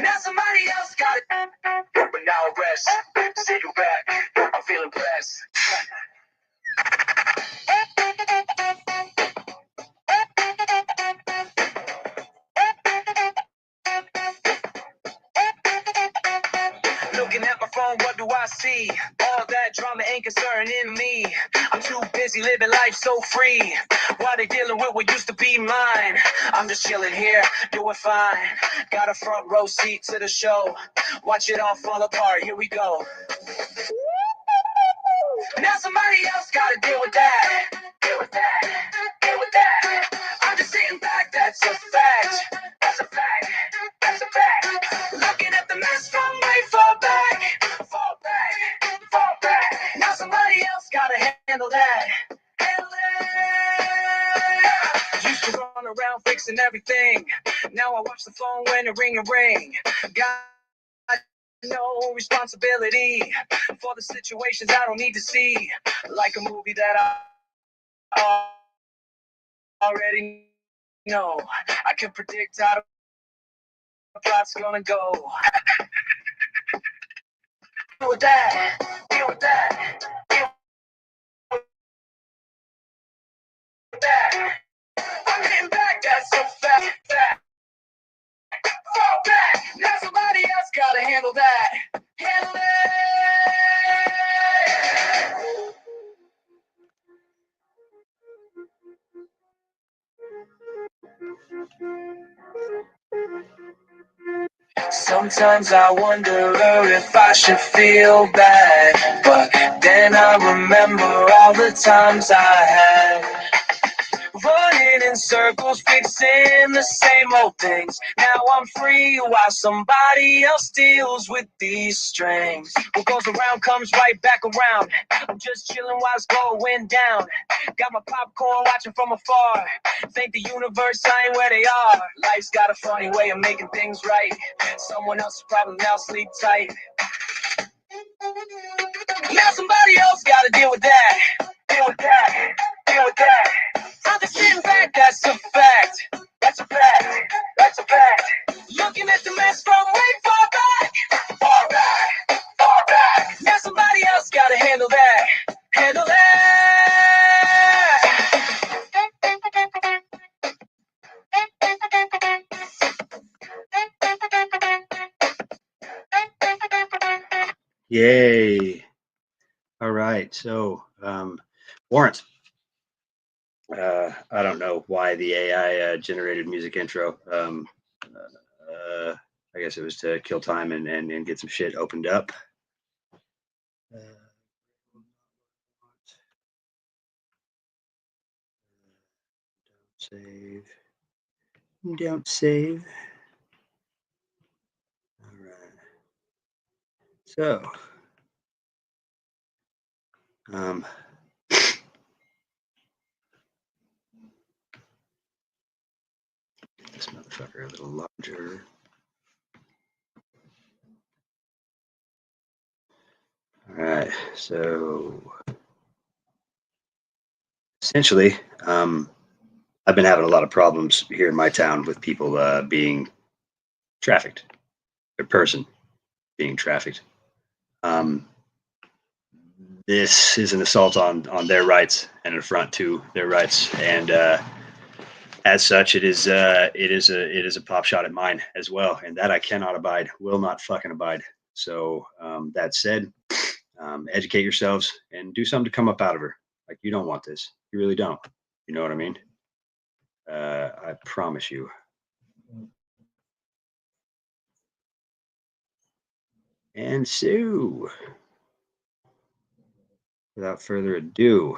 Now somebody else got it. But now rest. See you back. I'm feeling blessed. Looking at my phone, what do I see? All that drama ain't concerning me. I'm too busy living life so free. Why they dealing with what used to be mine? I'm just chilling here, doing fine. Got a front row seat to the show. Watch it all fall apart, here we go. Now somebody else gotta deal with that. Deal with that. Deal with that. I'm just sitting back, that's a fact. That's a fact. That's a fact. Looking at the mess from way far back. Fall back. Fall back. Now somebody else gotta handle that. Handle it. Used to run around fixing everything. Now I watch the phone when it ring and ring. Got no responsibility for the situations I don't need to see. Like a movie that I already know. I can predict how the plot's gonna go. Deal with that. Deal with that. Deal with that. I'm hitting back, that's so fast. Fall back. Now somebody else gotta handle that. Handle it. Sometimes I wonder if I should feel bad, but then I remember all the times I had. Running in circles, fixing the same old things. Now I'm free while somebody else deals with these strings. What goes around comes right back around. I'm just chilling while it's going down. Got my popcorn watching from afar. Think the universe ain't where they are. Life's got a funny way of making things right. Someone else's problem, now sleep tight. Now somebody else gotta deal with that. Deal with that. Deal with that. I'm just sitting back, that's a fact. That's a fact. That's a fact. Looking at the mess from way far back. Far back. Far back. Now somebody else gotta handle that. Handle that. Yay. All right. So, Warrants. I don't know why the AI generated music intro. I guess it was to kill time and get some shit opened up. Save. Don't save. All right. So, this motherfucker a little larger. All right. So, essentially, I've been having a lot of problems here in my town with people being trafficked, their person being trafficked. This is an assault on their rights and an affront to their rights, and as such, it is a pop shot at mine as well, and that I cannot abide, will not fucking abide. So that said, educate yourselves and do something to come up out of her. Like, you don't want this, you really don't. You know what I mean? I promise you. And so, without further ado,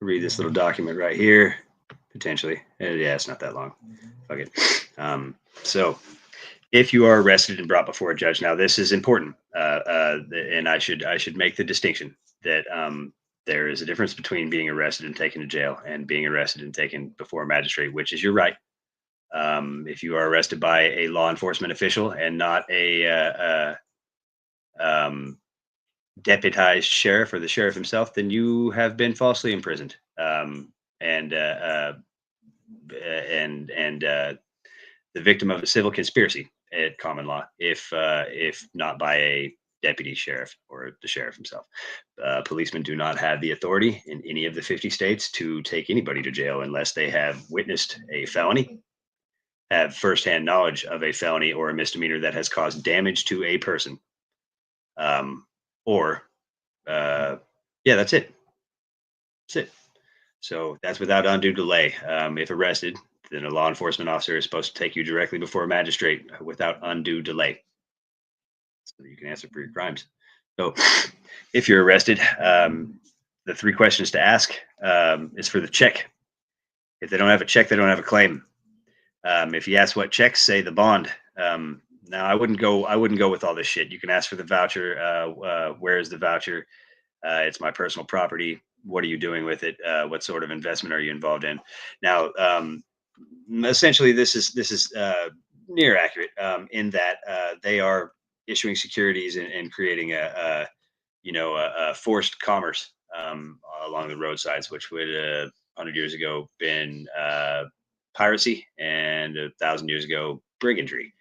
read this little document right here. Potentially, yeah, it's not that long. Fuck it. So, if you are arrested and brought before a judge, now this is important, and I should make the distinction that there is a difference between being arrested and taken to jail and being arrested and taken before a magistrate, which is your right. If you are arrested by a law enforcement official and not a deputized sheriff or the sheriff himself, then you have been falsely imprisoned. And the victim of a civil conspiracy. at common law, if not by a deputy sheriff or the sheriff himself. Policemen do not have the authority in any of the 50 states to take anybody to jail unless they have witnessed a felony, have firsthand knowledge of a felony or a misdemeanor that has caused damage to a person. Or, yeah, that's it. That's it. So that's without undue delay. If arrested, then a law enforcement officer is supposed to take you directly before a magistrate without undue delay, so that you can answer for your crimes. So, if you're arrested, the 3 questions to ask is for the check. If they don't have a check, they don't have a claim. If you ask what checks, say the bond. Now, I wouldn't go with all this shit. You can ask for the voucher. Where is the voucher? It's my personal property. What are you doing with it? What sort of investment are you involved in? Now, essentially, this is near accurate in that they are issuing securities and creating a forced commerce along the roadsides, which would 100 years ago been piracy, and 1,000 years ago brigandry,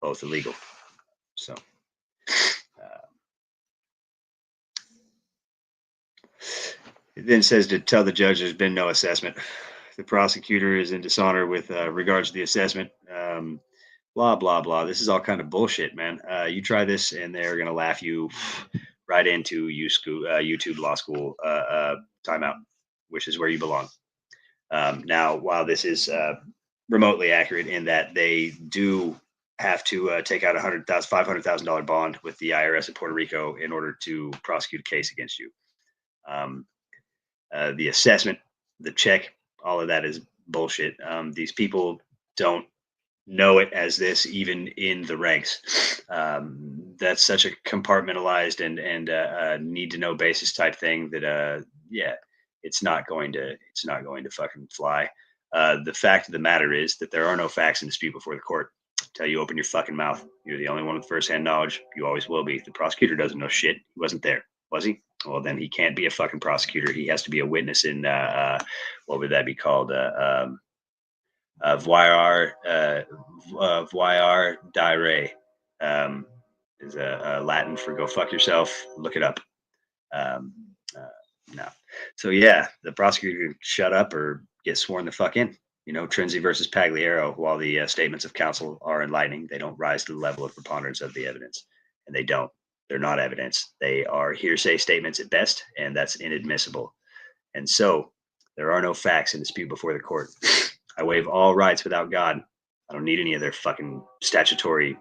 both illegal. So. It then says to tell the judge there's been no assessment. The prosecutor is in dishonor with regards to the assessment. Blah, blah, blah. This is all kind of bullshit, man. You try this and they're going to laugh you right into YouTube law school timeout, which is where you belong. Now, while this is remotely accurate in that they do have to take out $500,000 bond with the IRS of Puerto Rico in order to prosecute a case against you. The assessment, the check, all of that is bullshit. These people don't know it as this, even in the ranks. That's such a compartmentalized and need to know basis type thing that yeah, it's not going to fucking fly. The fact of the matter is that there are no facts in dispute before the court. Until you open your fucking mouth, you're the only one with firsthand knowledge. You always will be. The prosecutor doesn't know shit. He wasn't there, was he? Well, then he can't be a fucking prosecutor. He has to be a witness in what would that be called? Voir dire is a Latin for go fuck yourself. Look it up. No. So yeah, the prosecutor can shut up or get sworn the fuck in. Trinzi versus Pagliaro. While the statements of counsel are enlightening, they don't rise to the level of preponderance of the evidence, and they don't. They're not evidence. They are hearsay statements at best, and that's inadmissible. And so there are no facts in dispute before the court. I waive all rights without God. I don't need any of their fucking statutory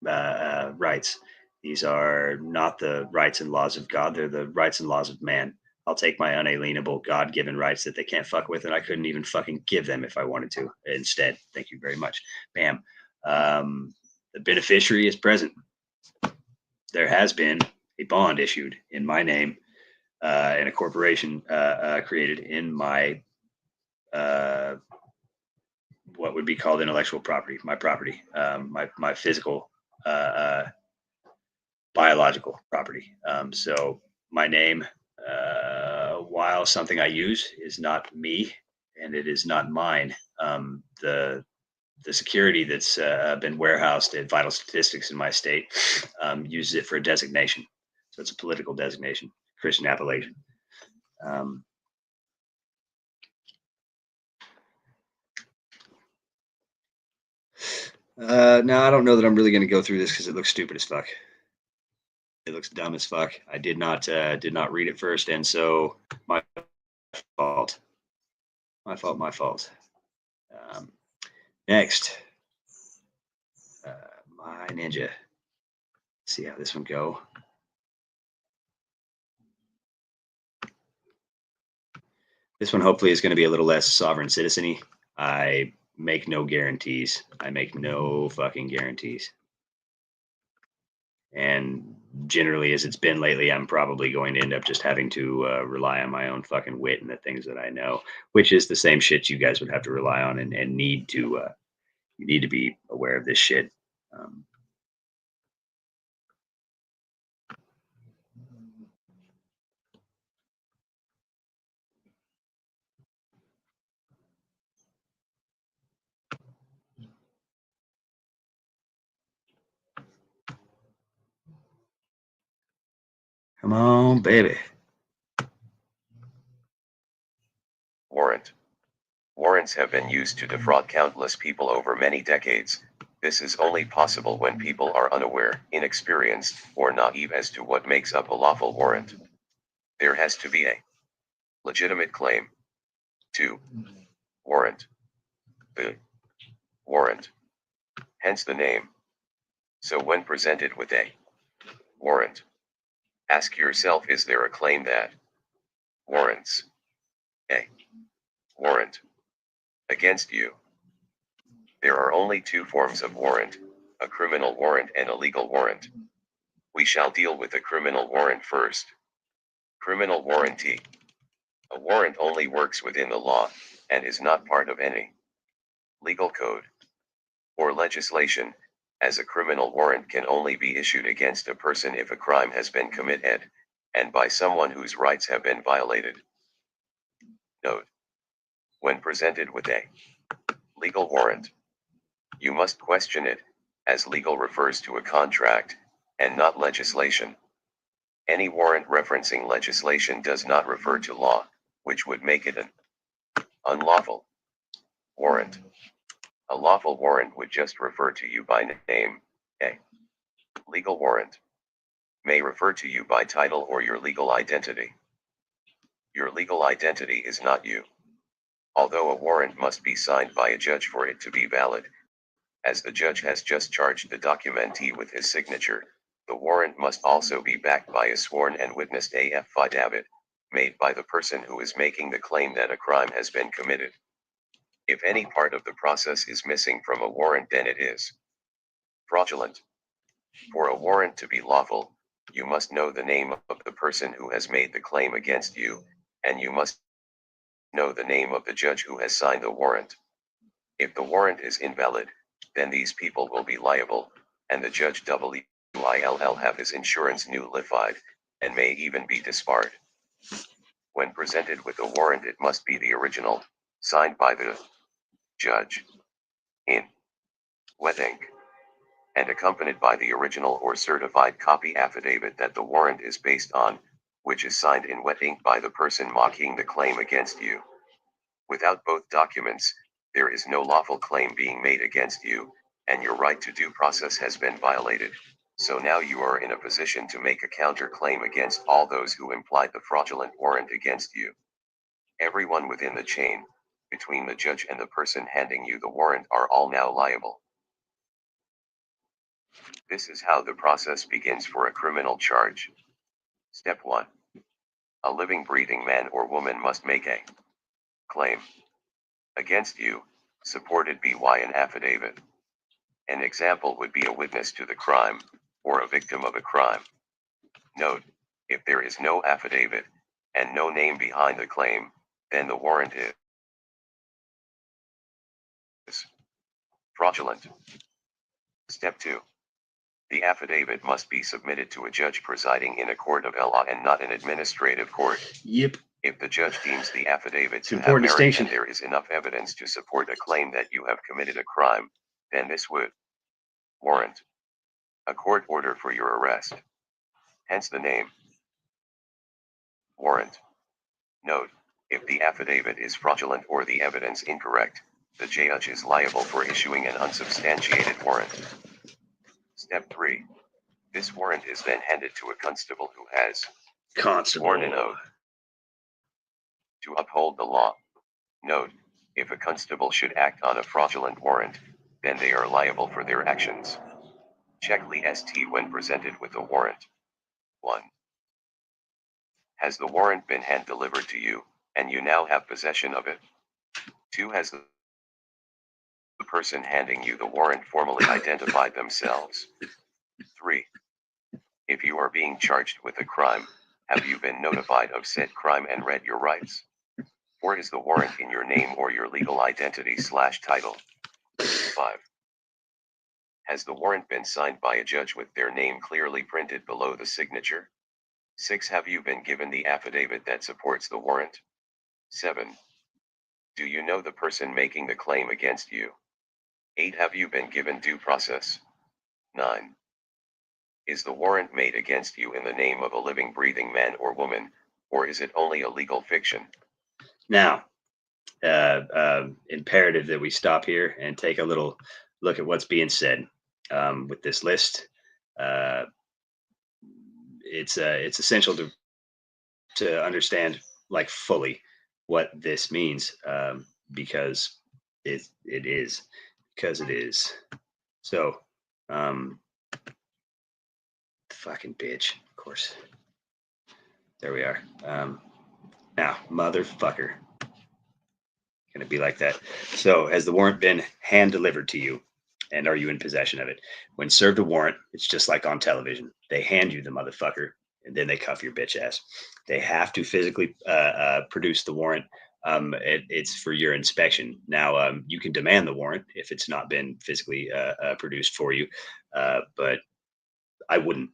rights. These are not the rights and laws of God. They're the rights and laws of man. I'll take my unalienable God-given rights that they can't fuck with, and I couldn't even fucking give them if I wanted to. Instead, thank you very much. Bam. The beneficiary is present. There has been a bond issued in my name and a corporation created in my what would be called intellectual property, my property, my physical, biological property. So my name, while something I use, is not me, and it is not mine. The security that's been warehoused at Vital Statistics in my state uses it for a designation. So it's a political designation, Christian appellation. Now I don't know that I'm really going to go through this because it looks stupid as fuck. It looks dumb as fuck. I did not read it first, and so my fault. My fault. Next, my ninja. Let's see how this one go. This one hopefully is going to be a little less sovereign citizen-y. I make no guarantees. I make no fucking guarantees. And generally, as it's been lately, I'm probably going to end up just having to rely on my own fucking wit and the things that I know, which is the same shit you guys would have to rely on and need to. You need to be aware of this shit. Come on, baby. Warrant. Warrants have been used to defraud countless people over many decades. This is only possible when people are unaware, inexperienced, or naive as to what makes up a lawful warrant. There has to be a legitimate claim. 2. Warrant. The warrant. Hence the name. So when presented with a warrant, ask yourself, is there a claim that warrants a warrant against you? There are only two forms of warrant, a criminal warrant and a legal warrant. We shall deal with the criminal warrant first. Criminal warranty. A warrant only works within the law, and is not part of any legal code or legislation, as a criminal warrant can only be issued against a person if a crime has been committed, and by someone whose rights have been violated. Note: when presented with a legal warrant, you must question it, as legal refers to a contract, and not legislation. Any warrant referencing legislation does not refer to law, which would make it an unlawful warrant. A lawful warrant would just refer to you by name. A legal warrant may refer to you by title or your legal identity. Your legal identity is not you. Although a warrant must be signed by a judge for it to be valid, as the judge has just charged the documentee with his signature, the warrant must also be backed by a sworn and witnessed affidavit, made by the person who is making the claim that a crime has been committed. If any part of the process is missing from a warrant, then it is fraudulent. For a warrant to be lawful, you must know the name of the person who has made the claim against you, and you must know the name of the judge who has signed the warrant. If the warrant is invalid, then these people will be liable, and the judge will have his insurance nullified, and may even be disbarred. When presented with a warrant, it must be the original, signed by the judge in wet ink, and accompanied by the original or certified copy affidavit that the warrant is based on, which is signed in wet ink by the person making the claim against you. Without both documents, there is no lawful claim being made against you, and your right to due process has been violated. So now you are in a position to make a counter-claim against all those who implied the fraudulent warrant against you. Everyone within the chain, between the judge and the person handing you the warrant, are all now liable. This is how the process begins for a criminal charge. Step 1. A living, breathing man or woman must make a claim against you, supported by an affidavit. An example would be a witness to the crime, or a victim of a crime. Note: if there is no affidavit, and no name behind the claim, then the warrant is fraudulent. Step 2. The affidavit must be submitted to a judge presiding in a court of law and not an administrative court. Yep. If the judge deems the affidavit It's to an have important merit distinction. and there is enough evidence to support a claim that you have committed a crime, then this would warrant a court order for your arrest. Hence the name warrant. Note: if the affidavit is fraudulent or the evidence incorrect, the judge is liable for issuing an unsubstantiated warrant. Step 3. This warrant is then handed to a constable who has sworn an oath to uphold the law. Note: if a constable should act on a fraudulent warrant, then they are liable for their actions. Check list when presented with a warrant. 1. Has the warrant been hand-delivered to you, and you now have possession of it? 2. Has the person handing you the warrant formally identified themselves? 3. If you are being charged with a crime, have you been notified of said crime and read your rights? 4. Is the warrant in your name or your legal identity/title? 5. Has the warrant been signed by a judge with their name clearly printed below the signature? 6. Have you been given the affidavit that supports the warrant? 7. Do you know the person making the claim against you? 8. Have you been given due process? 9. Is the warrant made against you in the name of a living, breathing man or woman, or is it only a legal fiction? Now, imperative that we stop here and take a little look at what's being said with this list. Uh, it's essential to understand like fully what this means because it is because it is. So, fucking bitch. Of course. There we are. Now, motherfucker. Gonna be like that. So, has the warrant been hand delivered to you? And are you in possession of it? When served a warrant, it's just like on television. They hand you the motherfucker and then they cuff your bitch ass. They have to physically produce the warrant. It's for your inspection. Now, you can demand the warrant if it's not been physically produced for you, but I wouldn't.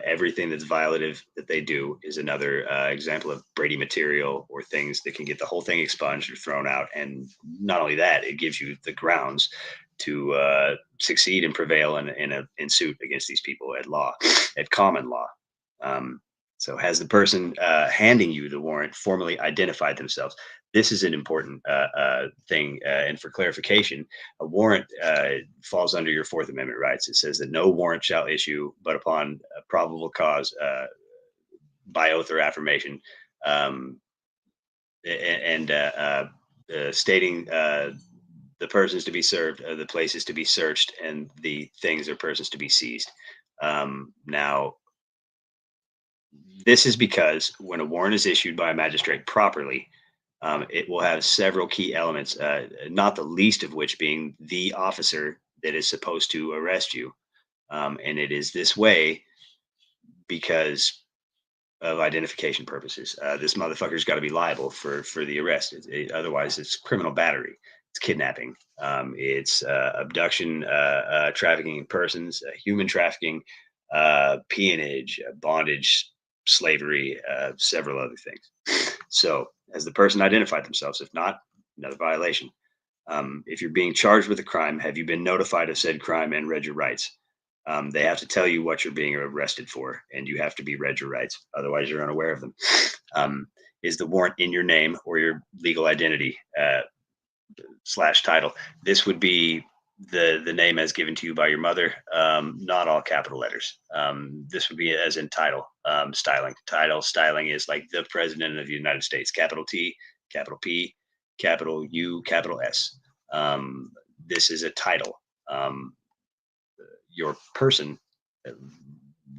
Everything that's violative that they do is another example of Brady material or things that can get the whole thing expunged or thrown out. And not only that, it gives you the grounds to succeed and prevail in suit against these people at law, at common law. So has the person handing you the warrant formally identified themselves? This is an important thing. And for clarification, a warrant falls under your Fourth Amendment rights. It says that no warrant shall issue but upon a probable cause by oath or affirmation, and stating the persons to be served, the places to be searched, and the things or persons to be seized. Now, this is because when a warrant is issued by a magistrate properly, it will have several key elements, not the least of which being the officer that is supposed to arrest you. And it is this way because of identification purposes. This motherfucker's got to be liable for the arrest. Otherwise, it's criminal battery. It's kidnapping. It's abduction, trafficking in persons, human trafficking, peonage, bondage, slavery, several other things. So, has the person identified themselves? If not, another violation. If you're being charged with a crime, have you been notified of said crime and read your rights? They have to tell you what you're being arrested for, and you have to be read your rights. Otherwise, you're unaware of them. Is the warrant in your name or your legal identity / title? This would be the name as given to you by your mother, not all capital letters. This would be as in title, styling. Title styling is like the President of the United States, capital T, capital P, capital U, capital S. This is a title. Your person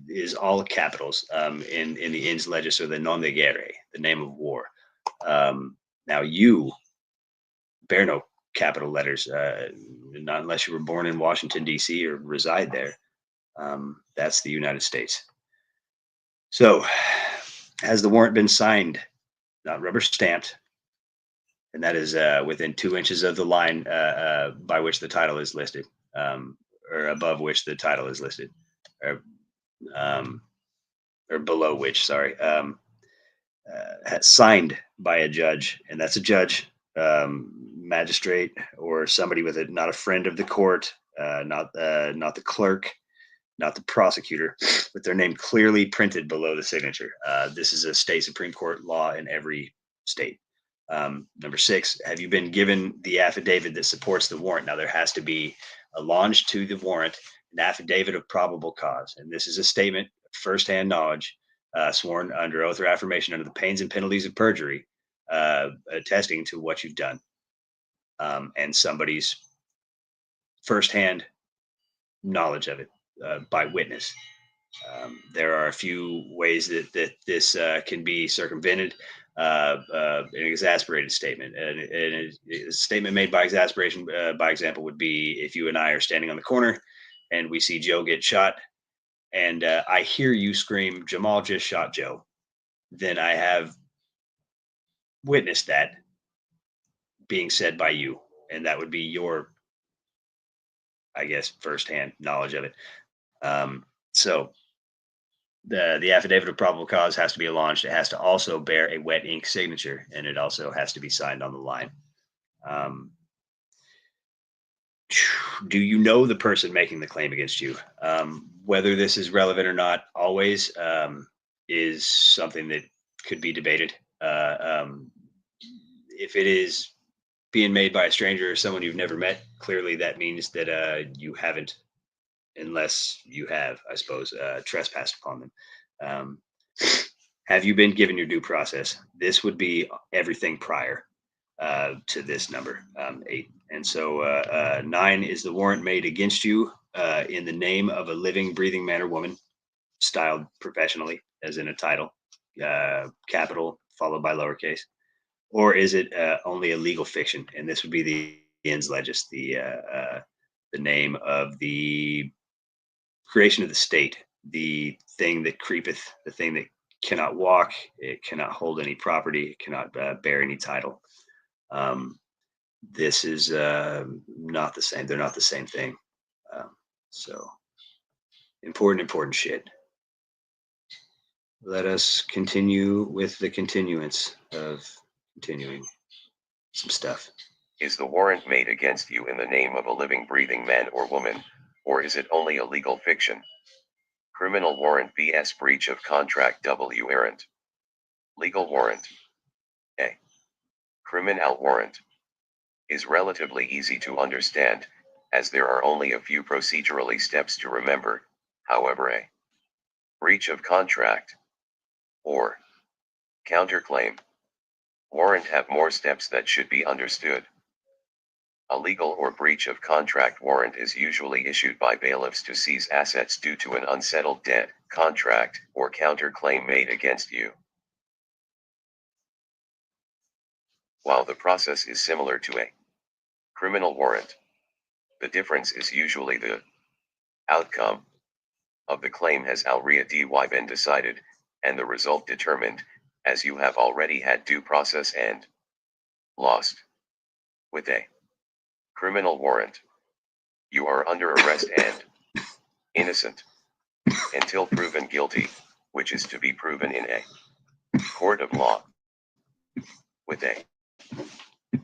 is all capitals in the ins legis or the nom de guerre, the name of war. Now you bear no capital letters, not unless you were born in Washington, D.C. or reside there. That's the United States. So has the warrant been signed, not rubber stamped? And that is within 2 inches of the line by which the title is listed. Or above which the title is listed, or below which, sorry, signed by a judge, and that's a judge, magistrate, or somebody with it, not a friend of the court, not the clerk, not the prosecutor, with their name clearly printed below the signature. This is a state Supreme Court law in every state. Number 6, have you been given the affidavit that supports the warrant? Now, there has to be allonged to the warrant an affidavit of probable cause. And this is a statement of firsthand knowledge, sworn under oath or affirmation under the pains and penalties of perjury, attesting to what you've done. And somebody's firsthand knowledge of it by witness. There are a few ways that this can be circumvented. An exasperated statement. And a statement made by exasperation, by example, would be if you and I are standing on the corner and we see Joe get shot, and I hear you scream, "Jamal just shot Joe," then I have witnessed that being said by you, and that would be your, I guess, firsthand knowledge of it. So the affidavit of probable cause has to be launched. It has to also bear a wet ink signature, and it also has to be signed on the line. do you know the person making the claim against you? Whether this is relevant or not always is something that could be debated. If it is being made by a stranger or someone you've never met, clearly that means that you haven't, unless you have, I suppose, trespassed upon them. Um, have you been given your due process? This would be everything prior to this number, 8. And so 9 is the warrant made against you in the name of a living, breathing man or woman, styled professionally, as in a title, capital followed by lowercase. Or is it only a legal fiction? And this would be the ens legis, the name of the creation of the state, the thing that creepeth, the thing that cannot walk, it cannot hold any property, it cannot bear any title. This is not the same. They're not the same thing. So important shit. Let us continue with the continuance of continuing some stuff. Is the warrant made against you in the name of a living, breathing man or woman, or is it only a legal fiction? Criminal warrant vs. breach of contract W. Errant. Legal warrant. A. Criminal warrant is relatively easy to understand, as there are only a few procedurally steps to remember. However, a breach of contract or counterclaim warrant have more steps that should be understood. A legal or breach of contract warrant is usually issued by bailiffs to seize assets due to an unsettled debt, contract, or counterclaim made against you. While the process is similar to a criminal warrant, the difference is usually the outcome of the claim has already been decided, and the result determined, as you have already had due process and lost. With a criminal warrant, you are under arrest and innocent until proven guilty, which is to be proven in a court of law. With a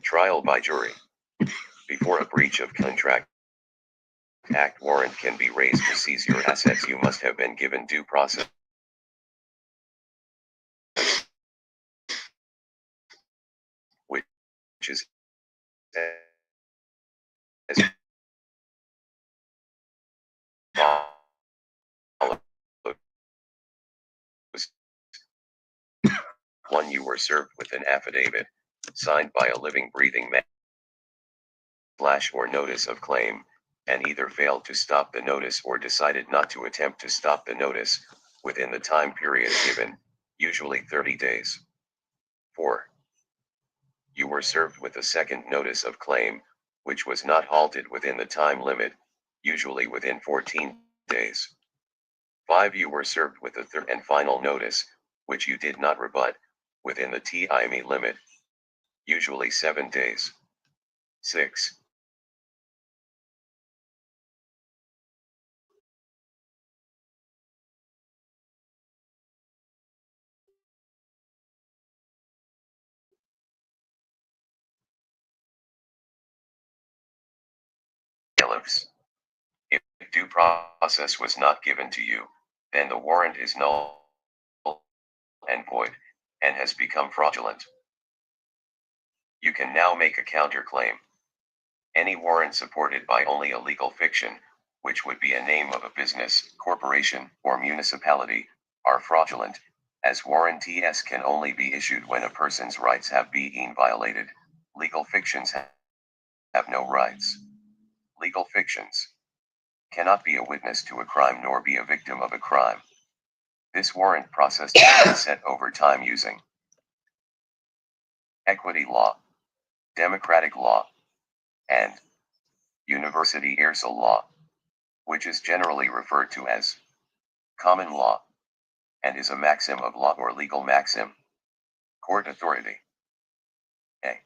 trial by jury, before a breach of contract act warrant can be raised to seize your assets, you must have been given due process. Which is as follows. 1. You were served with an affidavit, signed by a living, breathing man, or notice of claim, and either failed to stop the notice or decided not to attempt to stop the notice, within the time period given, usually 30 days. 4. You were served with a second notice of claim, which was not halted within the time limit, usually within 14 days. 5. You were served with a third and final notice, which you did not rebut, within the time limit, usually 7 days. 6. Bailiffs. If due process was not given to you, then the warrant is null and void, and has become fraudulent. You can now make a counterclaim. Any warrant supported by only a legal fiction, which would be a name of a business, corporation, or municipality, are fraudulent, as warranties can only be issued when a person's rights have been violated. Legal fictions have no rights. Legal fictions cannot be a witness to a crime nor be a victim of a crime. This warrant process is set over time using equity law, democratic law, and university universal law, which is generally referred to as common law, and is a maxim of law or legal maxim. Court authority. A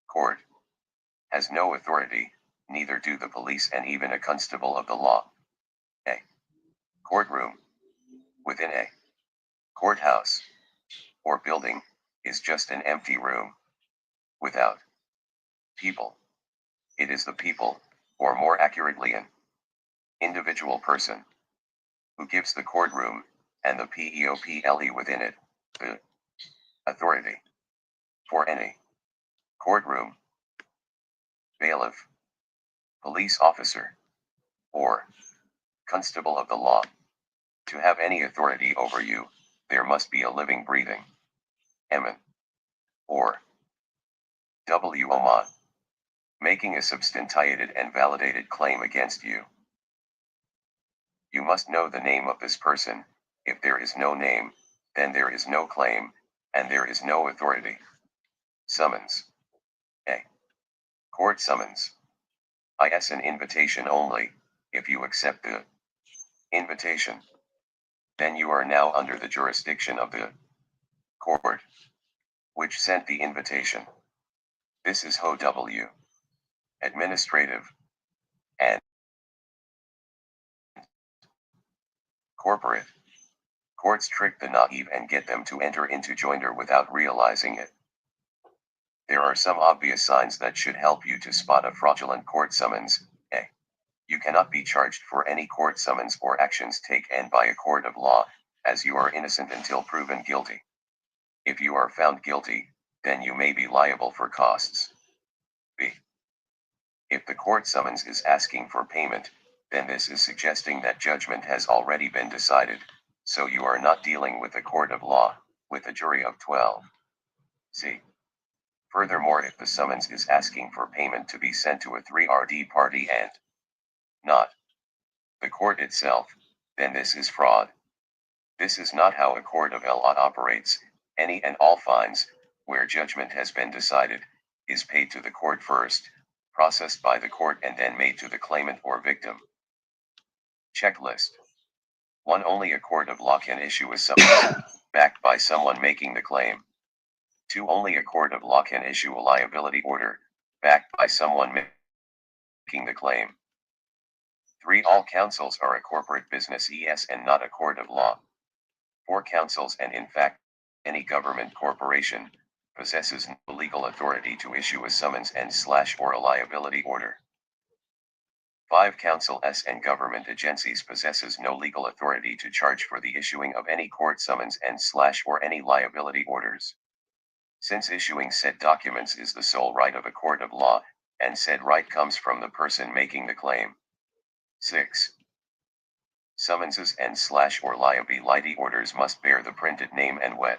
court has no authority, neither do the police and even a constable of the law. A courtroom within a courthouse or building is just an empty room without people. It is the people or more accurately an individual person, who gives the courtroom, and the people within it, the authority for any courtroom, bailiff, police officer, or constable of the law, to have any authority over you. There must be a living, breathing, emin, or WOMON, making a substantiated and validated claim against you. You must know the name of this person. If there is no name, then there is no claim, and there is no authority. Summons. A. Court summons. Is an invitation only. If you accept the invitation, then you are now under the jurisdiction of the court, which sent the invitation. This is HOW. Administrative and corporate. Courts trick the naive and get them to enter into joinder without realizing it. There are some obvious signs that should help you to spot a fraudulent court summons. A. You cannot be charged for any court summons or actions taken by a court of law, as you are innocent until proven guilty. If you are found guilty, then you may be liable for costs. B. If the court summons is asking for payment, then this is suggesting that judgment has already been decided, so you are not dealing with a court of law, with a jury of 12. C. Furthermore, if the summons is asking for payment to be sent to a 3rd party and not the court itself, then this is fraud. This is not how a court of law operates. Any and all fines, where judgment has been decided, is paid to the court first, processed by the court, and then made to the claimant or victim. Checklist. 1. Only a court of law can issue a summons, backed by someone making the claim. 2. Only a court of law can issue a liability order, backed by someone making the claim. 3. All councils are a corporate business and not a court of law. 4. Councils, and in fact, any government corporation, possesses no legal authority to issue a summons or a liability order. 5. Councils and government agencies possesses no legal authority to charge for the issuing of any court summons or any liability orders. Since issuing said documents is the sole right of a court of law, and said right comes from the person making the claim. 6. Summonses or liability orders must bear the printed name and wet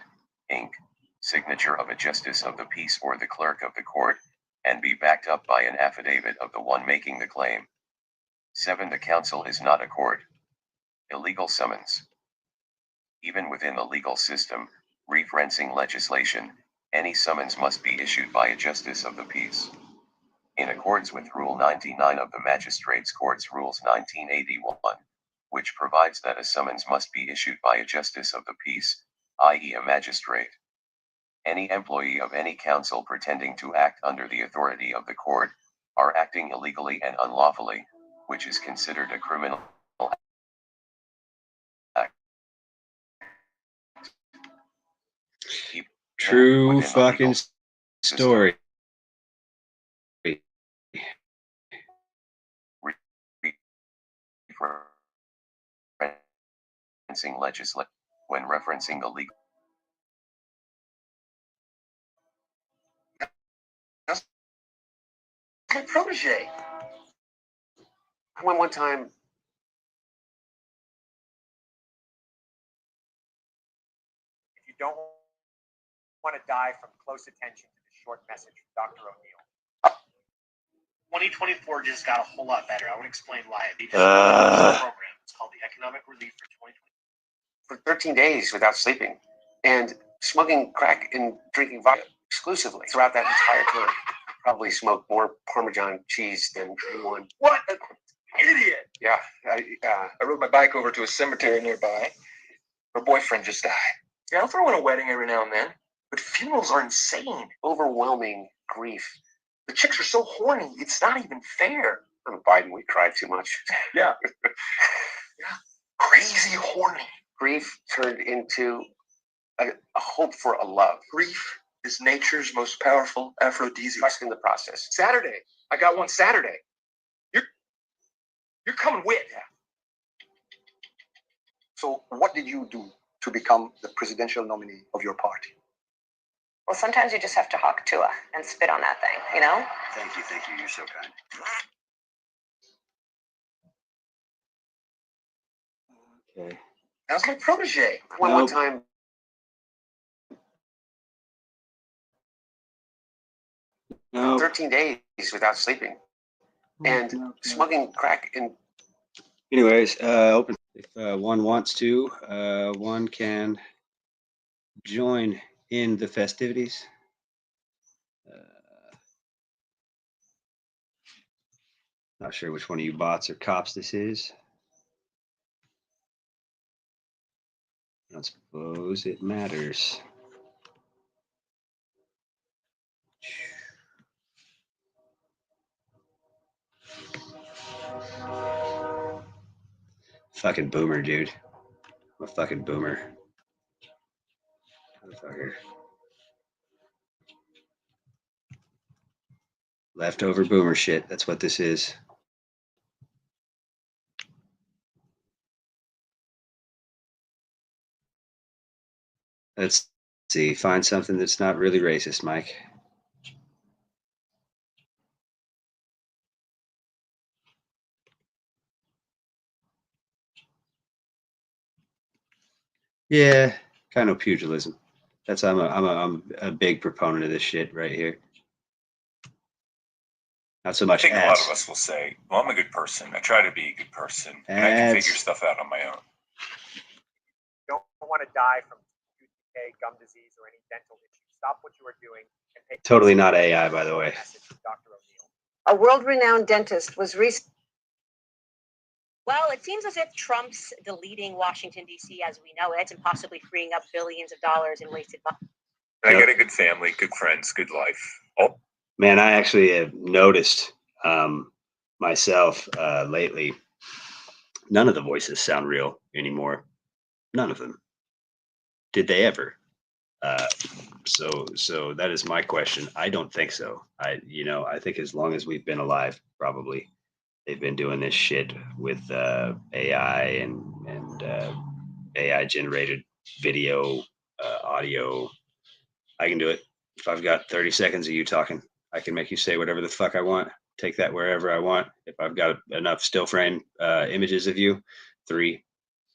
ink signature of a justice of the peace or the clerk of the court, and be backed up by an affidavit of the one making the claim. 7. The council is not a court. Illegal summons. Even within the legal system, referencing legislation, any summons must be issued by a justice of the peace. In accordance with Rule 99 of the Magistrates' Courts Rules 1981, which provides that a summons must be issued by a justice of the peace, i.e. a magistrate. Any employee of any council pretending to act under the authority of the court, are acting illegally and unlawfully, which is considered a criminal act. True fucking story. When referencing the legal. My protege. I went one time. If you don't want to die from close attention to the short message from Dr. O'Neill. 2024 just got a whole lot better. I would explain why. They just a program. It's called the Economic Relief for 2020. For 13 days without sleeping, and smoking crack and drinking vodka exclusively throughout that entire time. Probably smoked more Parmesan cheese than anyone. What an idiot! Yeah, I rode my bike over to a cemetery nearby. Her boyfriend just died. Yeah, I'll throw in a wedding every now and then, but funerals are insane. overwhelming grief. The chicks are so horny, it's not even fair. On Biden, we cried too much. Yeah. Yeah. Crazy horny. Grief turned into a hope for a love. Grief is nature's most powerful aphrodisiac. Trust in the process. Saturday. I got one Saturday. You're coming with. Yeah. So what did you do to become the presidential nominee of your party? Well, sometimes you just have to hawk Tua and spit on that thing, you know? Thank you. You're so kind. Okay. How's my protege? One more time. No. 13 days without sleeping and smoking crack and Anyways, open. If one wants to, one can join in the festivities. Not sure which one of you bots or cops this is. I don't suppose it matters. Fucking boomer, dude. I'm a fucking boomer. Motherfucker. Leftover boomer shit. That's what this is. Let's see. Find something that's not really racist, Mike. Yeah, kind of pugilism. That's I'm a big proponent of this shit right here. Not so much I think ads. a lot of us will say, well, I'm a good person. I try to be a good person. And I can figure stuff out on my own. You don't want to die from tooth decay, gum disease, or any dental issues. Stop what you are doing and pay. Totally not AI, by the way. Dr. O'Neill. A world-renowned dentist was recently. Well, it seems as if Trump's deleting Washington, D.C. as we know it and possibly freeing up billions of dollars in wasted money. And I got a good family, good friends, good life. Oh, Man, I actually have noticed myself lately, none of the voices sound real anymore. None of them. Did they ever? So that is my question. I don't think so. I think as long as we've been alive, probably they've been doing this shit with AI and AI generated video, audio. I can do it. If I've got 30 seconds of you talking, I can make you say whatever the fuck I want. Take that wherever I want. If I've got enough still frame images of you, 3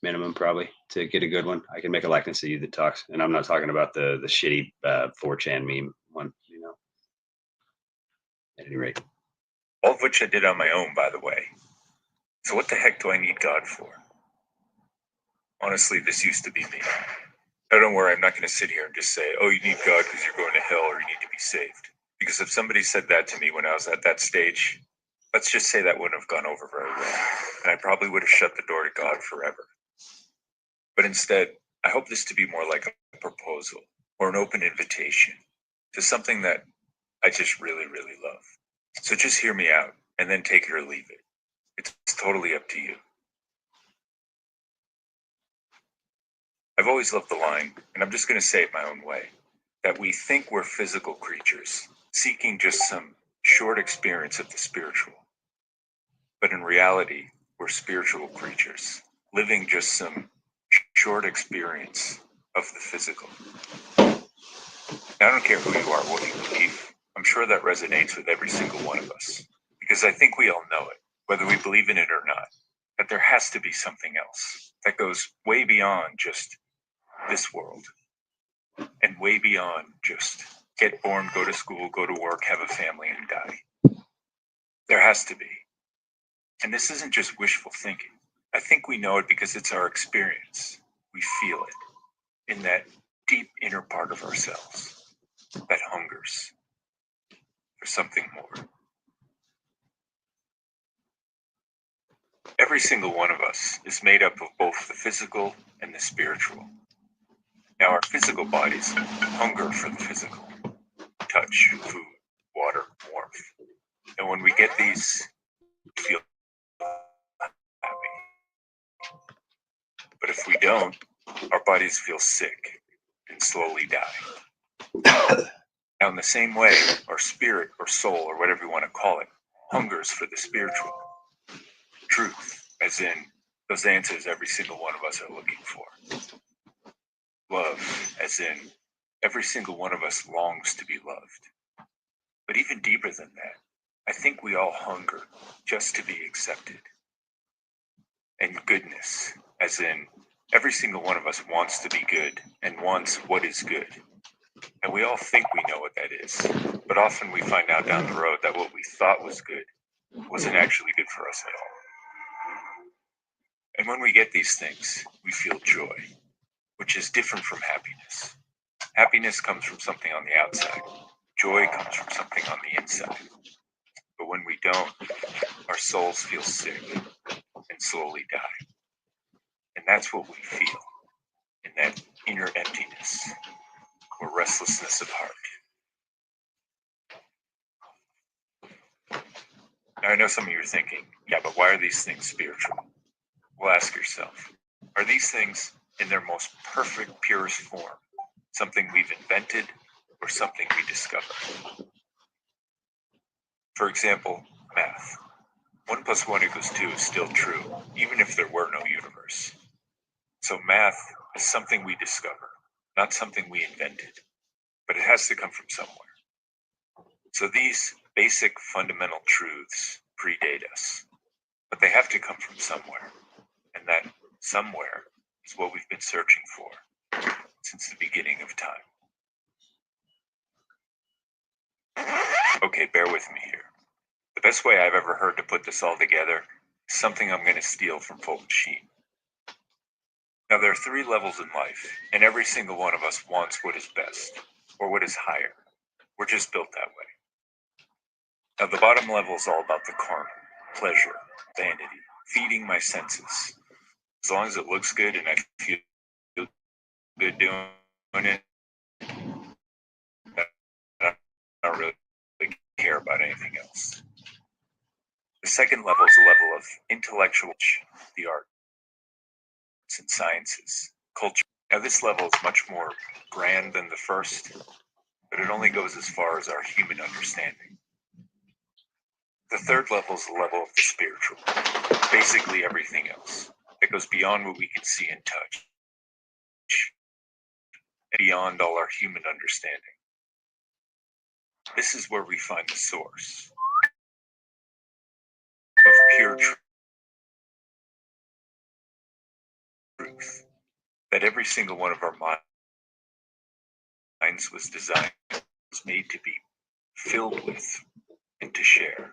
minimum probably to get a good one. I can make a likeness of you that talks, and I'm not talking about the shitty 4chan meme one. At any rate, all of which I did on my own, by the way. So what the heck do I need God for? Honestly, this used to be me. Now, don't worry, I'm not going to sit here and just say, oh, you need God because you're going to hell or you need to be saved. Because if somebody said that to me when I was at that stage, let's just say that wouldn't have gone over very well. And I probably would have shut the door to God forever. But instead, I hope this to be more like a proposal or an open invitation to something that I just really, really love. So just hear me out and then take it or leave it. It's totally up to you. I've always loved the line, and I'm just going to say it my own way, that we think we're physical creatures, seeking just some short experience of the spiritual. But in reality, we're spiritual creatures, living just some short experience of the physical. Now, I don't care who you are, what you believe. I'm sure that resonates with every single one of us, because I think we all know it, whether we believe in it or not, that there has to be something else that goes way beyond just this world and way beyond just get born, go to school, go to work, have a family, and die. There has to be. And this isn't just wishful thinking. I think we know it because it's our experience. We feel it in that deep inner part of ourselves that hungers for something more. Every single one of us is made up of both the physical and the spiritual. Now, our physical bodies hunger for the physical. Touch, food, water, warmth. And when we get these, we feel happy. But if we don't, our bodies feel sick and slowly die. Now, in the same way, our spirit or soul, or whatever you want to call it, hungers for the spiritual. Truth, as in those answers every single one of us are looking for. Love, as in every single one of us longs to be loved. But even deeper than that, I think we all hunger just to be accepted. And goodness, as in every single one of us wants to be good and wants what is good. And we all think we know what that is, but often we find out down the road that what we thought was good wasn't actually good for us at all. And when we get these things, we feel joy, which is different from happiness. Happiness comes from something on the outside. Joy comes from something on the inside. But when we don't, our souls feel sick and slowly die. And that's what we feel in that inner emptiness or restlessness of heart. Now, I know some of you are thinking, yeah, but why are these things spiritual? Well, ask yourself, are these things in their most perfect, purest form something we've invented or something we discovered? For example, math. 1 + 1 = 2 is still true, even if there were no universe. So math is something we discover, not something we invented, but it has to come from somewhere. So these basic fundamental truths predate us, but they have to come from somewhere, and that somewhere is what we've been searching for since the beginning of time. Okay, bear with me here. The best way I've ever heard to put this all together is something I'm going to steal from Fulton Sheen. Now, there are 3 levels in life, and every single one of us wants what is best, or what is higher. We're just built that way. Now, the bottom level is all about the carnal, pleasure, vanity, feeding my senses. As long as it looks good and I feel good doing it, I don't really care about anything else. The second level is the level of intellectual, the arts and sciences, culture. Now, this level is much more grand than the first, but it only goes as far as our human understanding. The third level is the level of the spiritual, basically everything else. It goes beyond what we can see and touch, and beyond all our human understanding. This is where we find the source of pure truth, that every single one of our minds was designed, was made to be filled with and to share.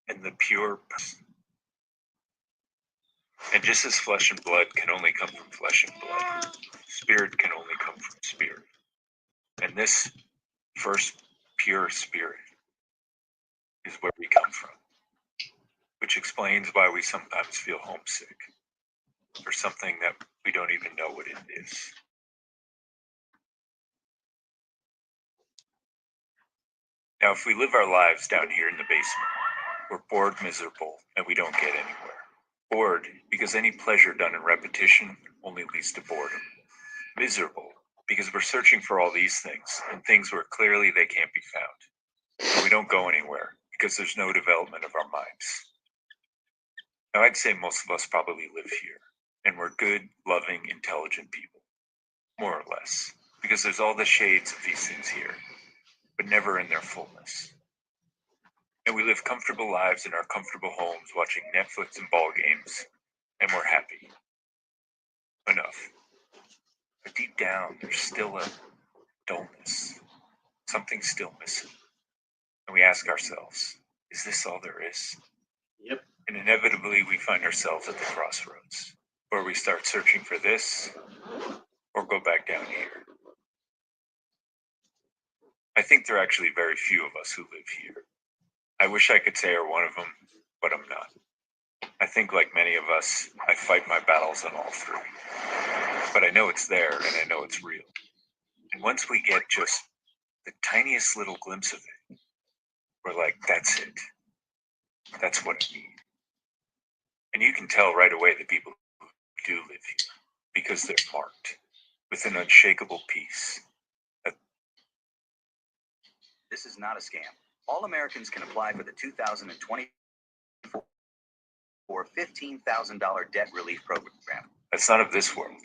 And the pure person. And just as flesh and blood can only come from flesh and blood, spirit can only come from spirit. And this first pure spirit is where we come from, which explains why we sometimes feel homesick for something that we don't even know what it is. Now, if we live our lives down here in the basement, we're bored, miserable, and we don't get anywhere. Bored because any pleasure done in repetition only leads to boredom. Miserable because we're searching for all these things and things where clearly they can't be found. And we don't go anywhere because there's no development of our minds. Now, I'd say most of us probably live here, and we're good, loving, intelligent people, more or less, because there's all the shades of these things here, but never in their fullness. And we live comfortable lives in our comfortable homes, watching Netflix and ball games, and we're happy. Enough. But deep down, there's still a dullness. Something's still missing. And we ask ourselves, is this all there is? Yep. And inevitably, we find ourselves at the crossroads, where we start searching for this, or go back down here. I think there are actually very few of us who live here. I wish I could say I'm one of them, but I'm not. I think, like many of us, I fight my battles on all 3. But I know it's there, and I know it's real. And once we get just the tiniest little glimpse of it, we're like, that's it. That's what I need. And you can tell right away the people who do live here, because they're marked with an unshakable peace. This is not a scam. All Americans can apply for the 2024 or a $15,000 debt relief program. That's not of this world.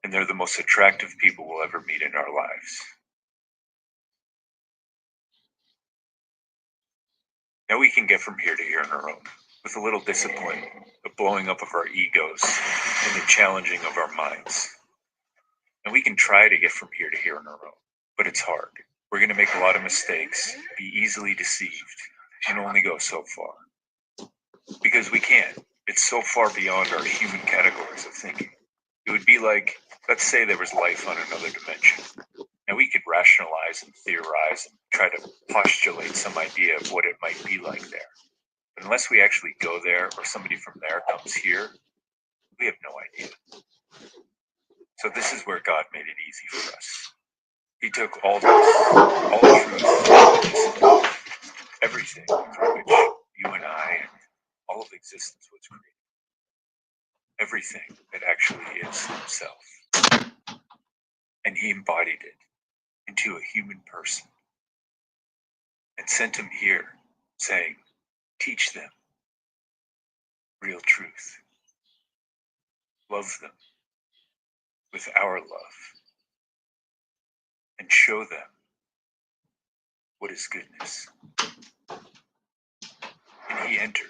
And they're the most attractive people we'll ever meet in our lives. Now we can get from here to here on our own, with a little discipline, the blowing up of our egos, and the challenging of our minds. And we can try to get from here to here on our own, but it's hard. We're going to make a lot of mistakes, be easily deceived, and only go so far. Because we can't. It's so far beyond our human categories of thinking. It would be like, let's say there was life on another dimension. Now we could rationalize and theorize and try to postulate some idea of what it might be like there. But unless we actually go there, or somebody from there comes here, we have no idea. So this is where God made it easy for us. He took all this, all truth, everything through which you and I and all of existence was created. Everything that actually is himself. And he embodied it into a human person and sent him here saying, teach them real truth. Love them with our love and show them what is goodness. And he entered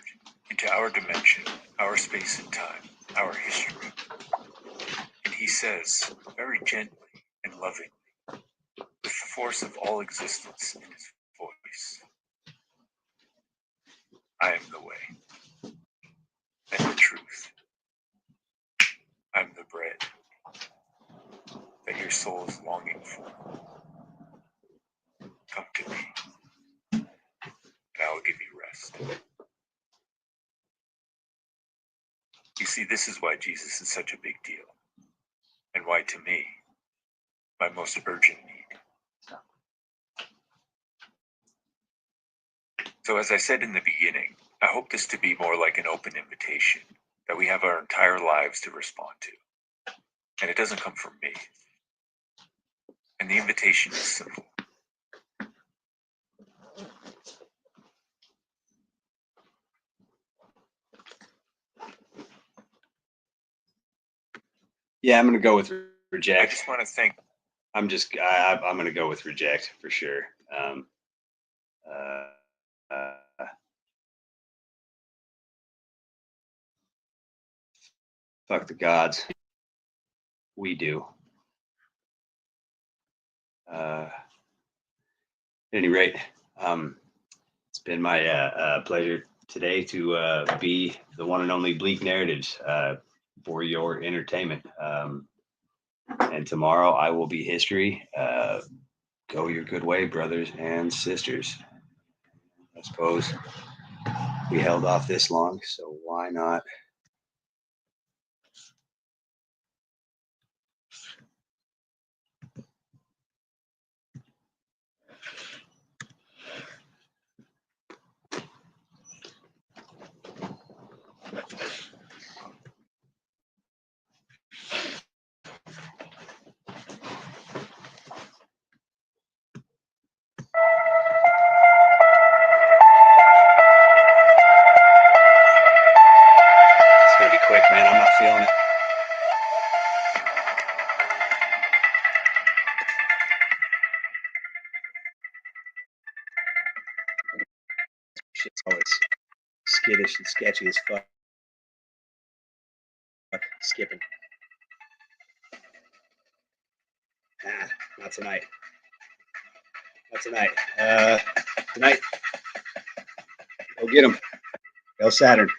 into our dimension, our space and time, our history. And he says, very gently and lovingly, with the force of all existence in his voice, I am the way and the truth. I'm the bread that your soul is longing for. Come to me, and I will give you rest. You see, this is why Jesus is such a big deal, and why, to me, my most urgent need. So as I said in the beginning, I hope this to be more like an open invitation that we have our entire lives to respond to. And it doesn't come from me. And the invitation is simple. Yeah, I'm going to go with I reject. just want to thank I'm going to go with reject for sure. Fuck the gods. We do. At any rate, it's been my pleasure today to be the one and only Bleak Narratives for your entertainment. And tomorrow I will be history. Go your good way, brothers and sisters. I suppose we held off this long, so why not? It's gonna be quick, man. I'm not feeling it. Shit's always skittish and sketchy as fuck. Skipping. Not tonight. Not tonight. Tonight. Go get him. Go Saturn.